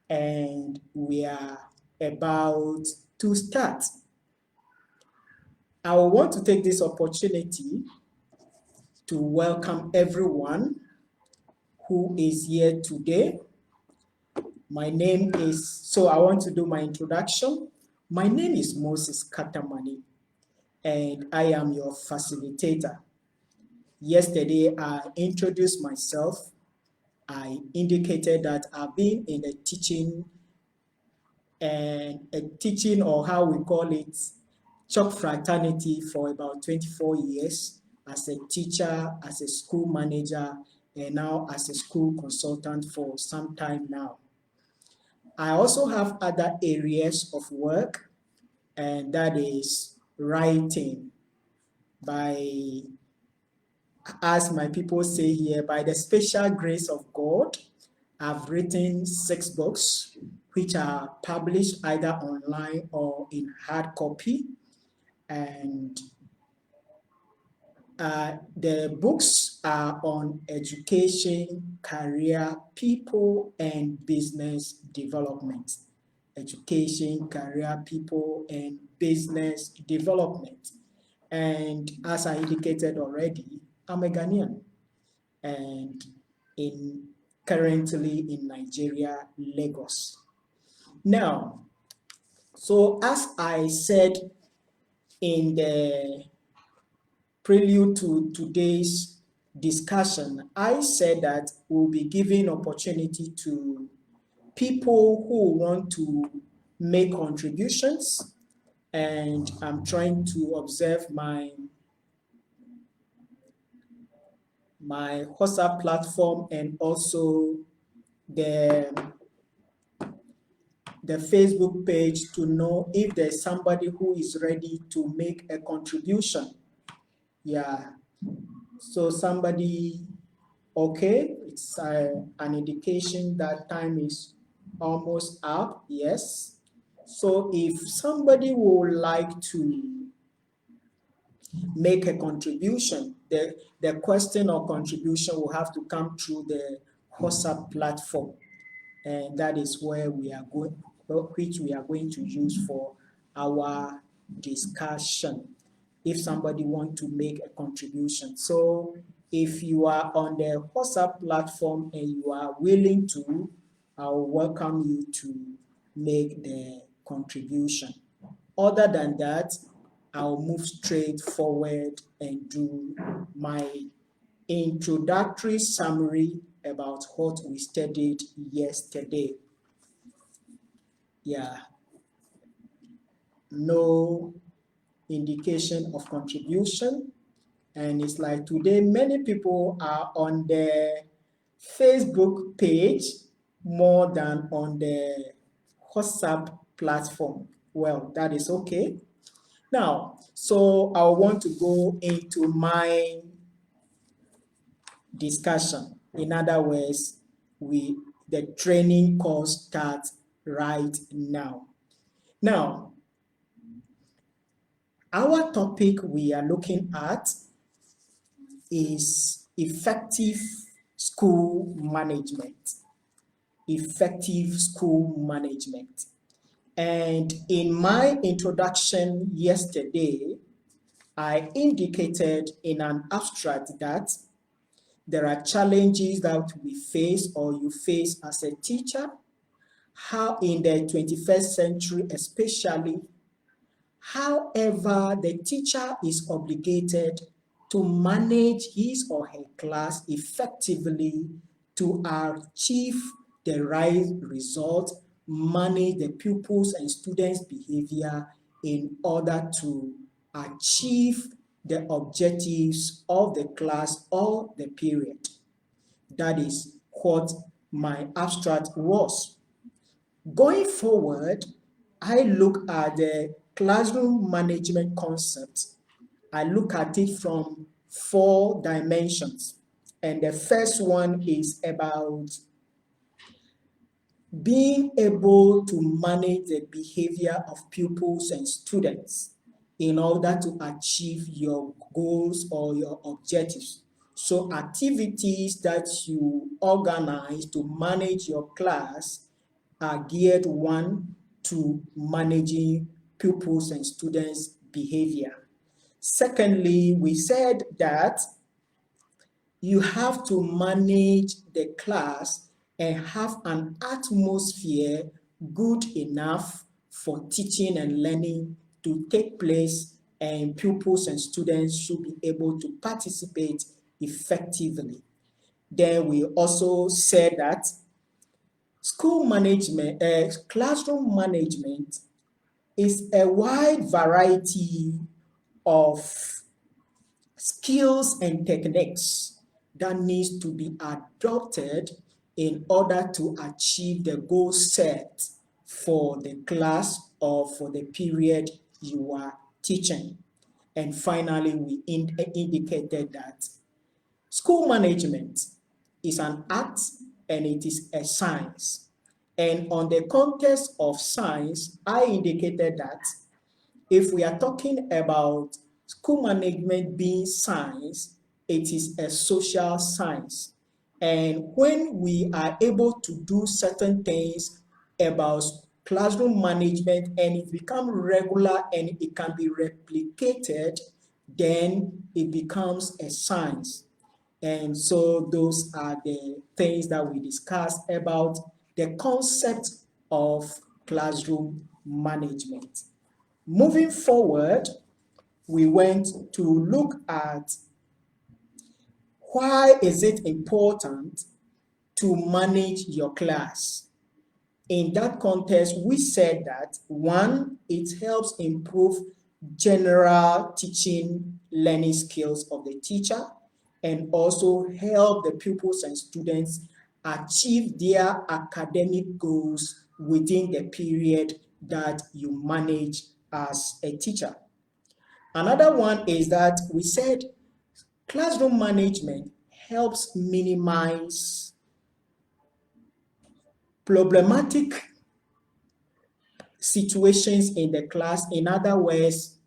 and we are about to start. I want to take this opportunity to welcome everyone who is here today. My name is, so I want to do my introduction. My name is Moses Katamani, and I am your facilitator. Yesterday, I introduced myself. I indicated that I've been in the teaching or how we call it, Chop fraternity for about 24 years as a teacher, as a school manager, and now as a school consultant for some time now. I also have other areas of work, and that is writing. As my people say here, by the special grace of God, I've written 6 books, which are published either online or in hard copy. And the books are on education, career, people, and business development. Education, career, people, and business development. And as I indicated already, I'm a Ghanaian and currently in Nigeria, Lagos. Now, so as I said in the prelude to today's discussion, I said that we'll be giving opportunity to people who want to make contributions, and I'm trying to observe my WhatsApp platform and also the Facebook page to know if there's somebody who is ready to make a contribution. Yeah, so somebody, okay, it's an indication that time is almost up, yes. So if somebody would like to make a contribution, the question or contribution will have to come through the WhatsApp platform, and that is where which we are going to use for our discussion if somebody wants to make a contribution. So if you are on the WhatsApp platform and you are willing to, I'll welcome you to make the contribution. Other than that, I'll move straight forward and do my introductory summary about what we studied yesterday. Yeah, no indication of contribution. And it's like today, many people are on the Facebook page more than on the WhatsApp platform. Well, that is okay. Now, so I want to go into my discussion. In other words, the training course starts right now. Now, our topic we are looking at is effective school management. Effective school management. And in my introduction yesterday, I indicated in an abstract that there are challenges that we face or you face as a teacher, how in the 21st century especially. However, the teacher is obligated to manage his or her class effectively to achieve the right result, manage the pupils' and students' behavior in order to achieve the objectives of the class or the period. That is what my abstract was. Going forward, I look at the classroom management concept. I look at it from 4 dimensions. And the first one is about being able to manage the behavior of pupils and students in order to achieve your goals or your objectives. So activities that you organize to manage your class are geared one to managing pupils and students' behavior. Secondly, we said that you have to manage the class and have an atmosphere good enough for teaching and learning to take place, and pupils and students should be able to participate effectively. Then we also said that school management, classroom management is a wide variety of skills and techniques that needs to be adopted in order to achieve the goal set for the class or for the period you are teaching. And finally, we indicated that school management is an art and it is a science. And on the context of science, I indicated that if we are talking about school management being science, it is a social science. And when we are able to do certain things about classroom management and it becomes regular and it can be replicated, then it becomes a science. And so those are the things that we discussed about the concept of classroom management. Moving forward, we went to look at why is it important to manage your class. In that context, we said that one, it helps improve general teaching learning skills of the teacher and also help the pupils and students achieve their academic goals within the period that you manage as a teacher. Another one is that we said classroom management helps minimize problematic situations in the class. In other words,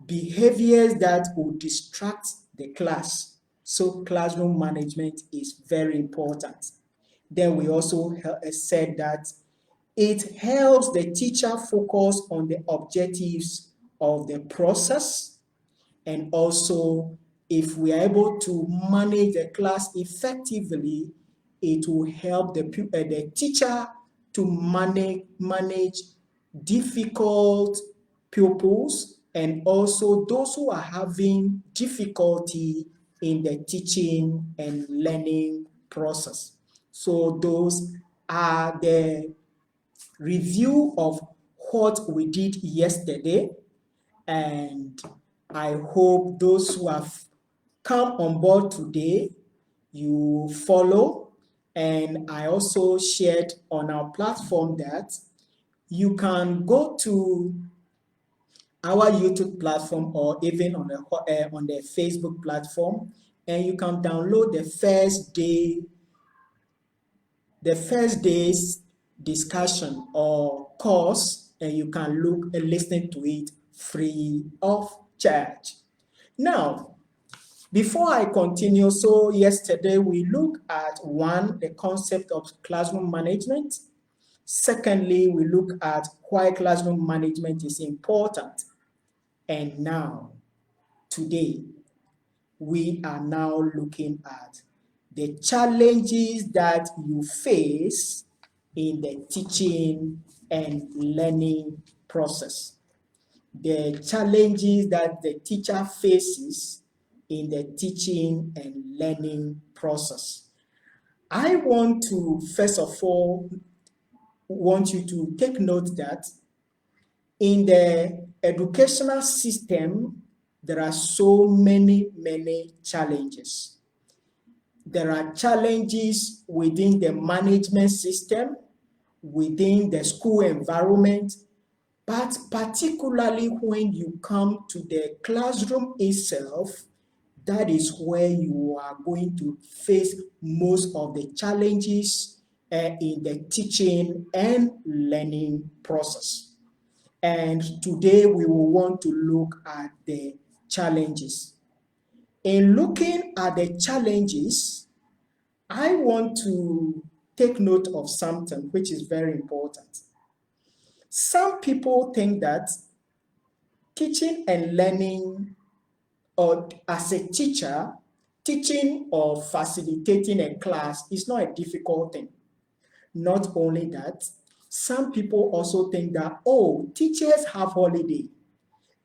behaviors that will distract the class. So classroom management is very important. Then we also said that it helps the teacher focus on the objectives of the process, and also if we are able to manage the class effectively, it will help the teacher to manage difficult pupils and also those who are having difficulty in the teaching and learning process. So those are the review of what we did yesterday, and I hope those who have come on board today, you follow. And I also shared on our platform that you can go to our YouTube platform or even on the Facebook platform, and you can download the first day's discussion or course, and you can look and listen to it free of charge. Now, before I continue, so yesterday we looked at one, the concept of classroom management. Secondly, we look at why classroom management is important. And now, today, we are now looking at the challenges that you face in the teaching and learning process. The challenges that the teacher faces in the teaching and learning process. I want to, first of all, want you to take note that in the educational system, there are so many challenges. There are challenges within the management system, within the school environment, but particularly when you come to the classroom itself, that is where you are going to face most of the challenges in the teaching and learning process. And today we will want to look at the challenges. In looking at the challenges, I want to take note of something which is very important. Some people think that teaching and learning, or as a teacher, teaching or facilitating a class is not a difficult thing. Not only that, some people also think that, oh, teachers have holiday,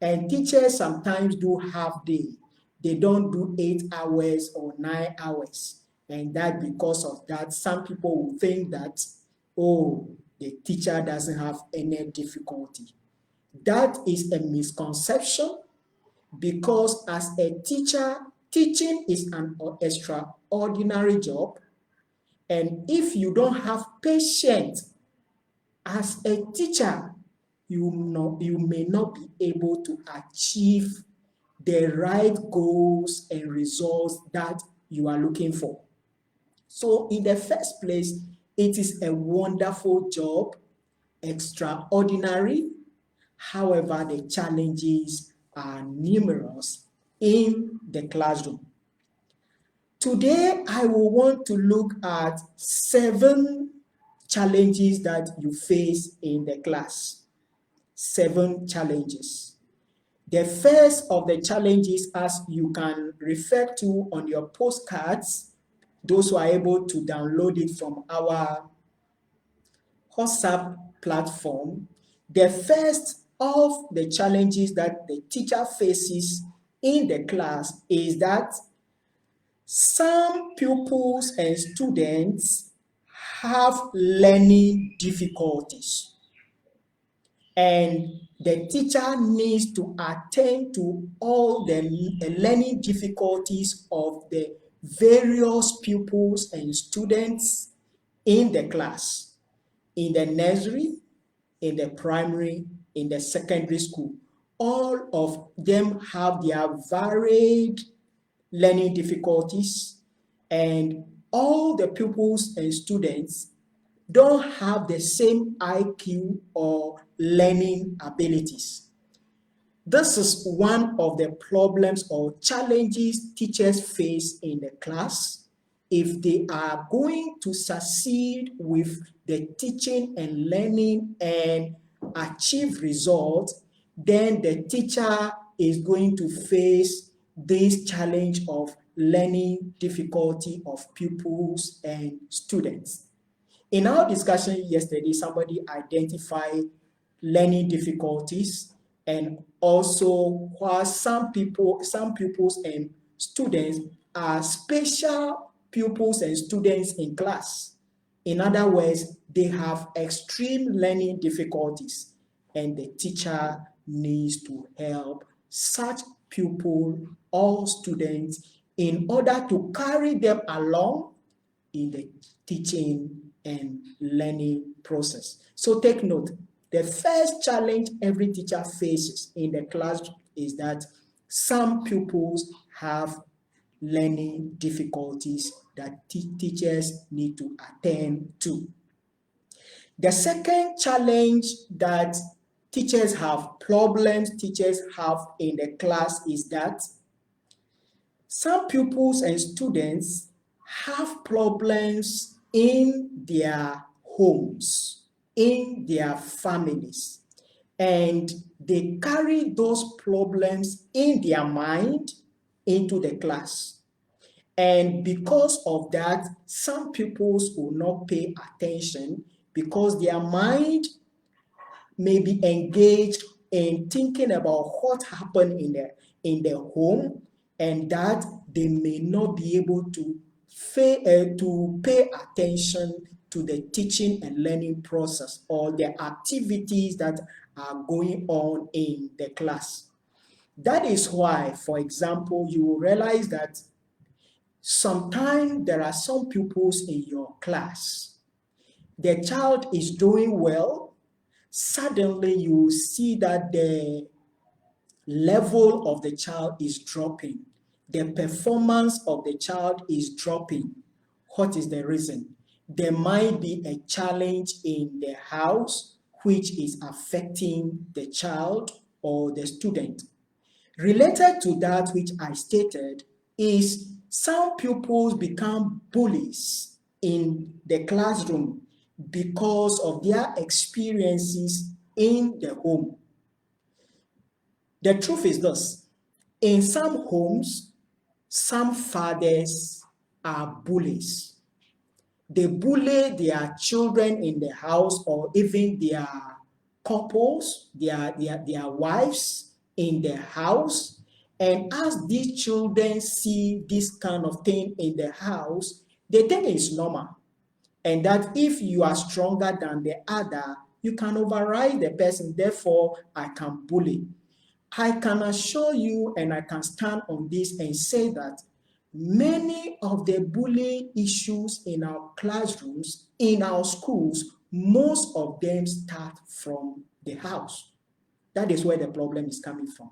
and teachers sometimes do half day. They don't do 8 hours or 9 hours. And that because of that, some people will think that, oh, the teacher doesn't have any difficulty. That is a misconception, because as a teacher, teaching is an extraordinary job. And if you don't have patience as a teacher, you may not be able to achieve the right goals and results that you are looking for. So in the first place, it is a wonderful job, extraordinary. However, the challenges are numerous in the classroom. Today, I will want to look at 7 challenges that you face in the class. 7 challenges. The first of the challenges, as you can refer to on your postcards, those who are able to download it from our WhatsApp platform, the first of the challenges that the teacher faces in the class is that some pupils and students have learning difficulties, and the teacher needs to attend to all the learning difficulties of the various pupils and students in the class, in the nursery, in the primary, in the secondary school. All of them have their varied learning difficulties, and all the pupils and students don't have the same IQ or learning abilities. This is one of the problems or challenges teachers face in the class. If they are going to succeed with the teaching and learning and achieve results, then the teacher is going to face this challenge of learning difficulty of pupils and students. In our discussion yesterday, somebody identified learning difficulties, and also while some pupils and students are special pupils and students in class. In other words, they have extreme learning difficulties, and the teacher needs to help such pupil or students in order to carry them along in the teaching and learning process. So take note, the first challenge every teacher faces in the class is that some pupils have learning difficulties that teachers need to attend to. The second challenge that teachers have in the class is that some pupils and students have problems in their homes, in their families, and they carry those problems in their mind into the class. And because of that, some pupils will not pay attention because their mind may be engaged in thinking about what happened in their home, and that they may not be able to pay attention to the teaching and learning process or the activities that are going on in the class. That is why, for example, you will realize that sometimes there are some pupils in your class. The child is doing well. Suddenly you see that the level of the child is dropping. The performance of the child is dropping. What is the reason? There might be a challenge in the house which is affecting the child or the student. Related to that which I stated is some pupils become bullies in the classroom because of their experiences in the home. The truth is this: in some homes, some fathers are bullies. They bully their children in the house, or even their couples, their wives in the house. And as these children see this kind of thing in the house, they think it's normal. And that if you are stronger than the other, you can override the person, therefore I can bully. I can assure you, and I can stand on this and say that many of the bullying issues in our classrooms, in our schools, most of them start from the house. That is where the problem is coming from.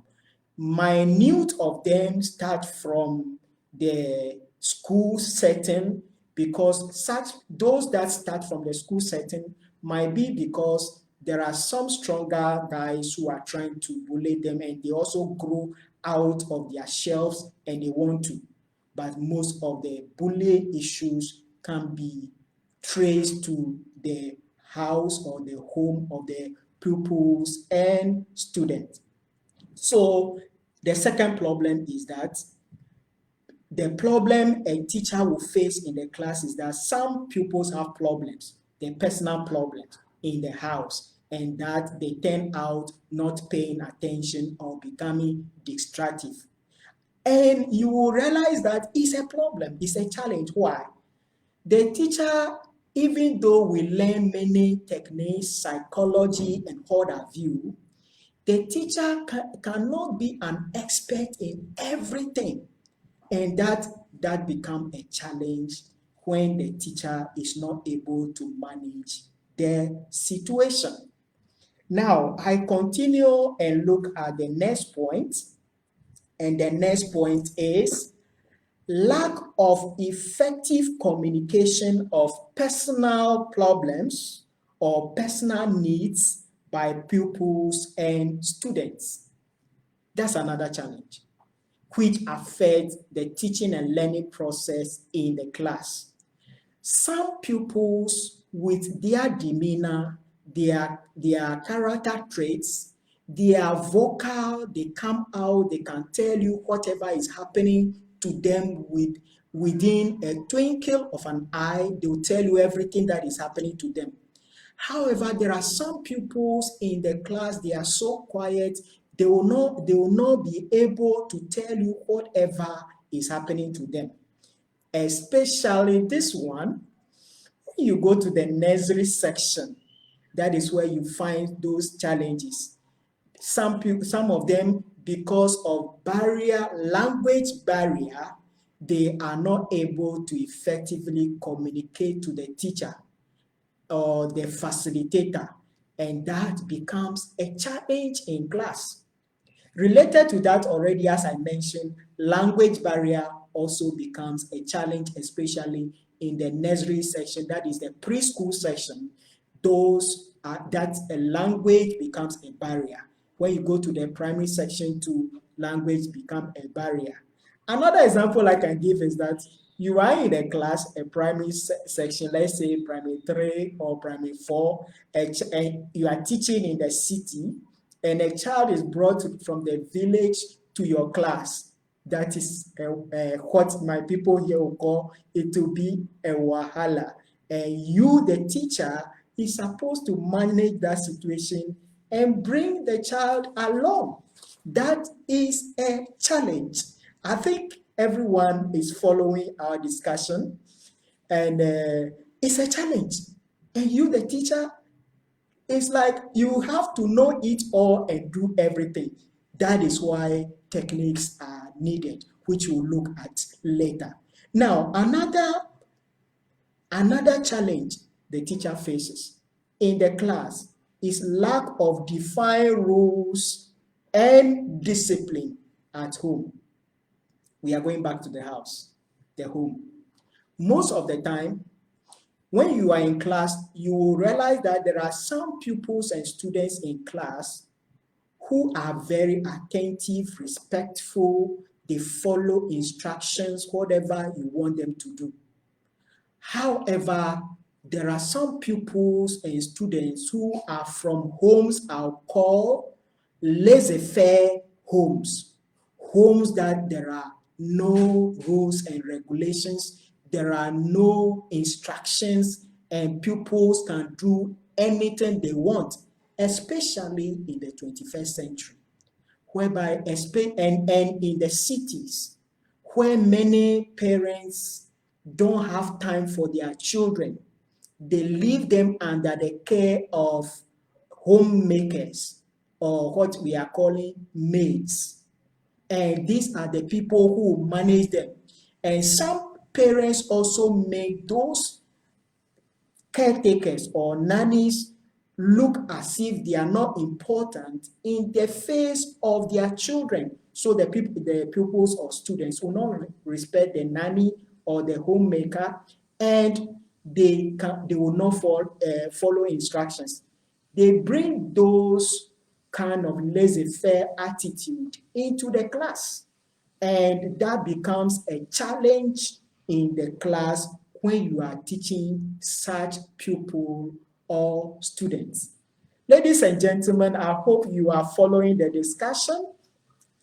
Minute of them start from the school setting, because those that start from the school setting might be because there are some stronger guys who are trying to bully them, and they also grow out of their shelves and they want to. But most of the bullying issues can be traced to the house or the home of the pupils and students. So the second problem is that the problem a teacher will face in the class is that some pupils have problems, their personal problems in the house, and that they turn out not paying attention or becoming distractive. And you will realize that it's a problem, it's a challenge. Why? The teacher, even though we learn many techniques, psychology, and what have you, the teacher cannot be an expert in everything. And that becomes a challenge when the teacher is not able to manage the situation. Now, I continue and look at the next point. And the next point is lack of effective communication of personal problems or personal needs by pupils and students. That's another challenge which affects the teaching and learning process in the class. Some pupils, with their demeanor, their character traits, their vocal, they come out, they can tell you whatever is happening to them within a twinkle of an eye. They will tell you everything that is happening to them. However, there are some pupils in the class, they are so quiet, they will not be able to tell you whatever is happening to them. Especially this one, when you go to the nursery section, that is where you find those challenges. Some of them, because of language barrier, they are not able to effectively communicate to the teacher or the facilitator, and that becomes a challenge in class. Related to that already, as I mentioned, language barrier also becomes a challenge, especially in the nursery section, that is the preschool section. That a language becomes a barrier. When you go to the primary section too, language becomes a barrier. Another example I can give is that you are in a class, a primary section, let's say primary 3 or primary 4, and you are teaching in the city, and a child is brought from the village to your class. That is what my people here will call it to be a wahala. And you, the teacher, is supposed to manage that situation and bring the child along. That is a challenge. I think everyone is following our discussion, and it's a challenge. And you, the teacher, it's like you have to know it all and do everything. That is why techniques are needed, which we'll look at later. Now, another challenge the teacher faces in the class is lack of defined rules and discipline at home. We are going back to the house, the home. Most of the time, when you are in class, you will realize that there are some pupils and students in class who are very attentive, respectful, they follow instructions, whatever you want them to do. However, there are some pupils and students who are from homes I'll call laissez-faire homes, homes that there are no rules and regulations, there are no instructions, and pupils can do anything they want, especially in the 21st century, whereby, and in the cities, where many parents don't have time for their children. They leave them under the care of homemakers, or what we are calling maids. And these are the people who manage them. And some parents also make those caretakers or nannies look as if they are not important in the face of their children. So the pupils or students will not respect the nanny or the homemaker, and they will not follow instructions. They bring those kind of laissez-faire attitude into the class, and that becomes a challenge in the class when you are teaching such pupil or students. Ladies and gentlemen, I hope you are following the discussion.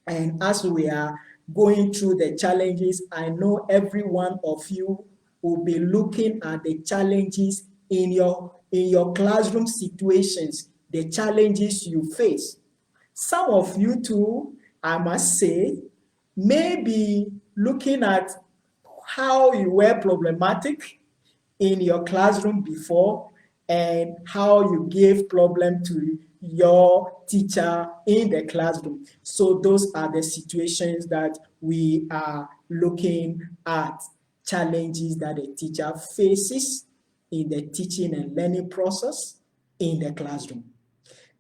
And as we are going through the challenges, I know every one of you will be looking at the challenges in your classroom situations, the challenges you face. Some of you too, I must say, may be looking at how you were problematic in your classroom before and how you gave problem to your teacher in the classroom. So those are the situations that we are looking at, challenges that a teacher faces in the teaching and learning process in the classroom.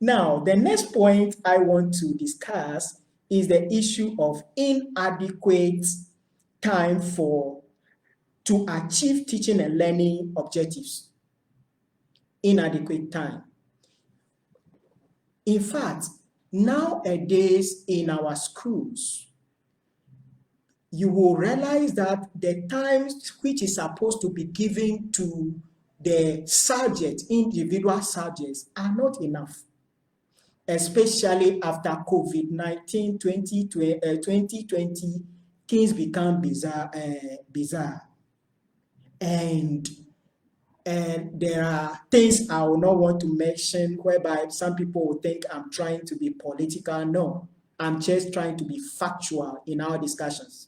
Now, the next point I want to discuss is the issue of inadequate time to achieve teaching and learning objectives. Inadequate time. In fact, nowadays in our schools, you will realize that the time which is supposed to be given to the subject, individual subjects, are not enough. Especially after COVID-19 2020, things become bizarre. And there are things I will not want to mention whereby some people will think I'm trying to be political. No, I'm just trying to be factual in our discussions.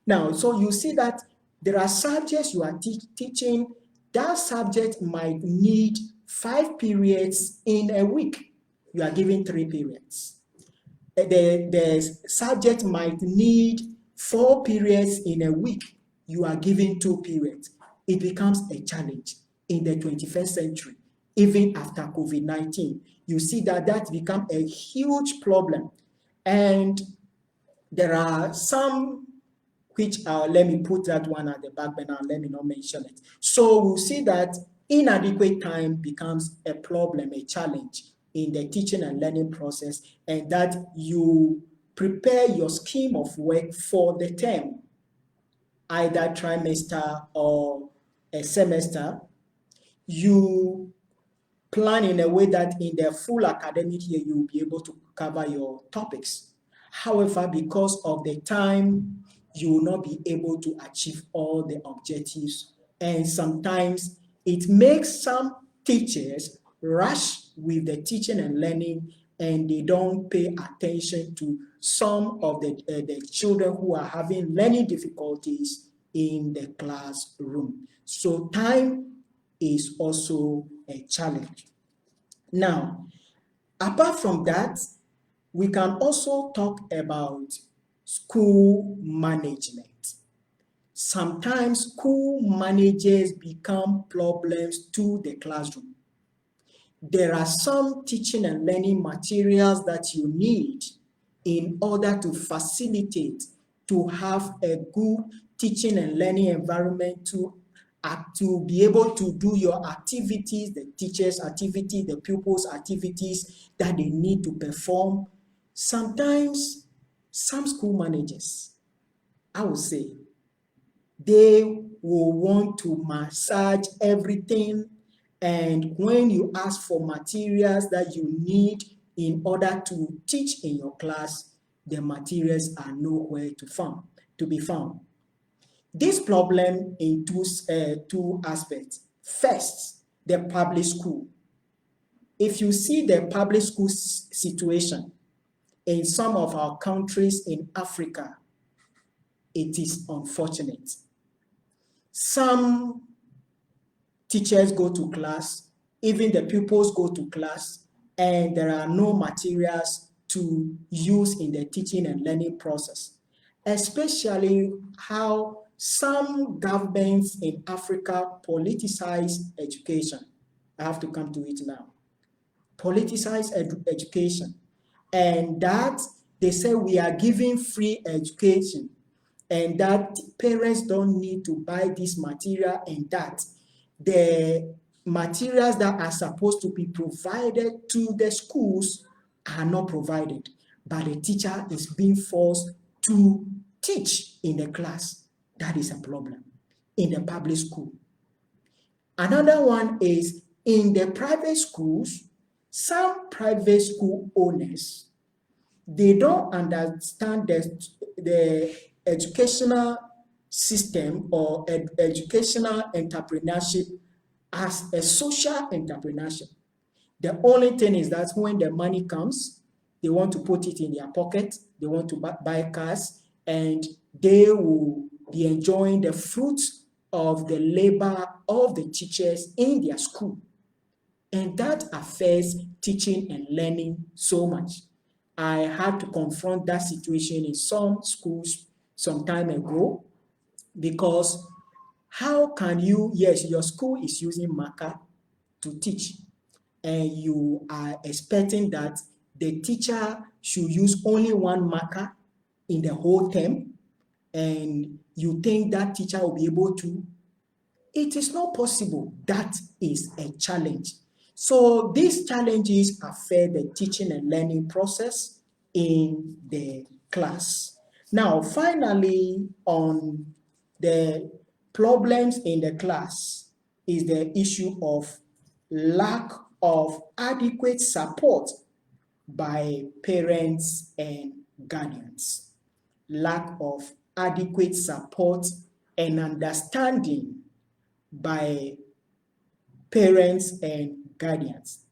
Now, so you see that there are subjects you are teaching. That subject might need 5 periods in a week. You are giving 3 periods. The subject might need 4 periods in a week. You are giving 2 periods. It becomes a challenge in the 21st century, even after COVID-19. You see that becomes a huge problem. And there are some which let me put that one at the back burner and let me not mention it. So we'll see that inadequate time becomes a problem, a challenge in the teaching and learning process, and that you prepare your scheme of work for the term, either trimester or a semester. You plan in a way that in the full academic year, you'll be able to cover your topics. However, because of the time, you will not be able to achieve all the objectives. And sometimes it makes some teachers rush with the teaching and learning, and they don't pay attention to some of the children who are having learning difficulties in the classroom. So time is also a challenge. Now, apart from that, we can also talk about school management. Sometimes school managers become problems to the classroom. There are some teaching and learning materials that you need in order to facilitate, to have a good teaching and learning environment to be able to do your activities, the teachers' activities, the pupils' activities that they need to perform. Sometimes some school managers, I would say, They will want to massage everything, and when you ask for materials that you need in order to teach in your class, the materials are nowhere to be found. This problem in two aspects. First, the public school. If you see the public school situation in some of our countries in Africa, it is unfortunate. Some teachers go to class, even the pupils go to class, and there are no materials to use in the teaching and learning process, especially how some governments in Africa politicize education. I have to come to it now. Politicize education, and that they say we are giving free education, and that parents don't need to buy this material, and that the materials that are supposed to be provided to the schools are not provided, but the teacher is being forced to teach in the class. That is a problem in the public school. Another one is in the private schools. Some private school owners, they don't understand the educational system or educational entrepreneurship as a social entrepreneurship. The only thing is that when the money comes, they want to put it in their pocket, they want to buy cars, and they will be enjoying the fruits of the labor of the teachers in their school. And that affects teaching and learning so much. I had to confront that situation in some schools some time ago, because how can you, yes, your school is using marker to teach, and you are expecting that the teacher should use only one marker in the whole term, and you think that teacher will be able to? It is not possible. That is a challenge. So these challenges affect the teaching and learning process in the class. Now, finally, on the problems in the class is the issue of lack of adequate support by parents and guardians. Lack of adequate support and understanding by parents and guardians.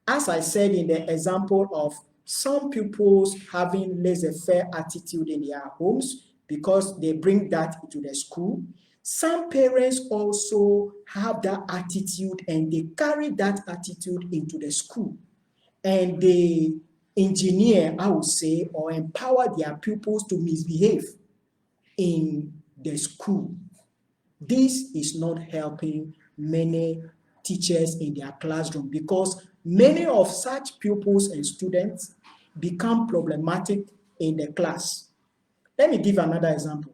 As I said in the example of some pupils having laissez-faire attitude in their homes because they bring that to the school, some parents also have that attitude and they carry that attitude into the school, and they engineer, I would say, or empower their pupils to misbehave in the school. This is not helping many teachers in their classroom, because many of such pupils and students become problematic in the class. Let me give another example.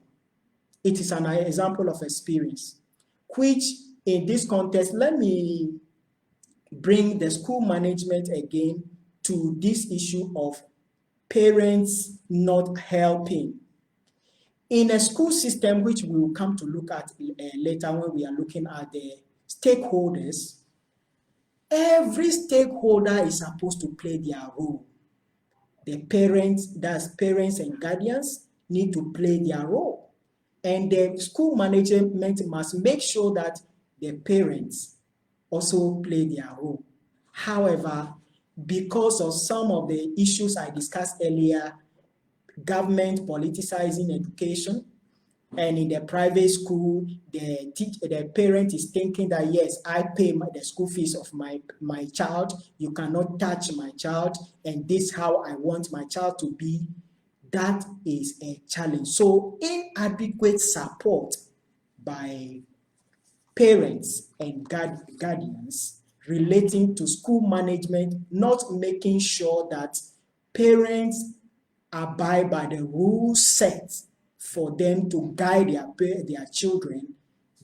It is an example of experience, which in this context, let me bring the school management again to this issue of parents not helping. In a school system, which we will come to look at later when we are looking at the stakeholders, every stakeholder is supposed to play their role. The parents, that's parents and guardians, need to play their role. And the school management must make sure that the parents also play their role. However, because of some of the issues I discussed earlier, government politicizing education, and in the private school, the parent is thinking that, yes, I pay the school fees of my child, you cannot touch my child, and this is how I want my child to be. That is a challenge. So inadequate support by parents and guardians relating to school management, not making sure that parents abide by the rules set for them to guide their children.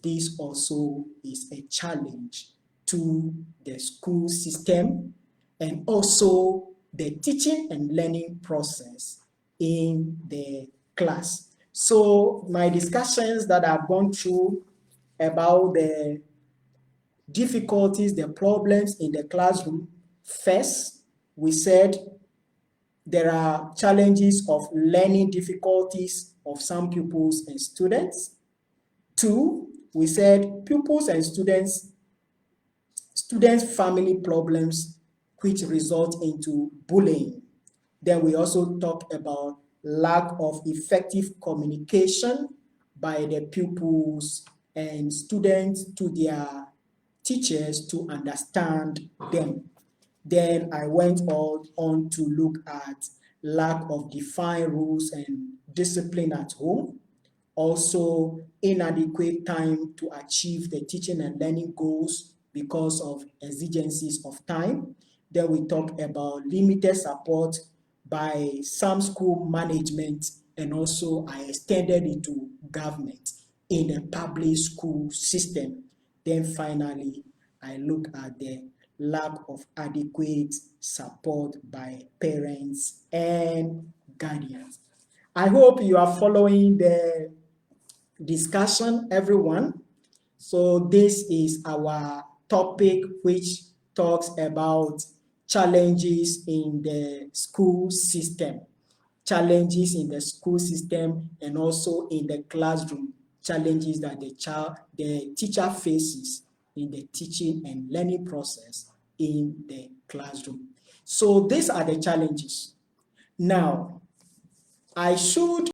This also is a challenge to the school system and also the teaching and learning process in the class. So my discussions that I've gone through about the difficulties, the problems in the classroom. First, we said there are challenges of learning difficulties of some pupils and students. Two, we said pupils and students family problems which result into bullying. Then we also talk about lack of effective communication by the pupils and students to their teachers to understand them. Then I went on to look at lack of defined rules and discipline at home, also inadequate time to achieve the teaching and learning goals because of exigencies of time. Then we talk about limited support by some school management, and also I extended it to government in the public school system. Then finally, I look at the lack of adequate support by parents and guardians. I hope you are following the discussion, everyone. So this is our topic, which talks about challenges in the school system, challenges in the school system, and also in the classroom, challenges that the teacher faces in the teaching and learning process in the classroom. So these are the challenges. Now, I should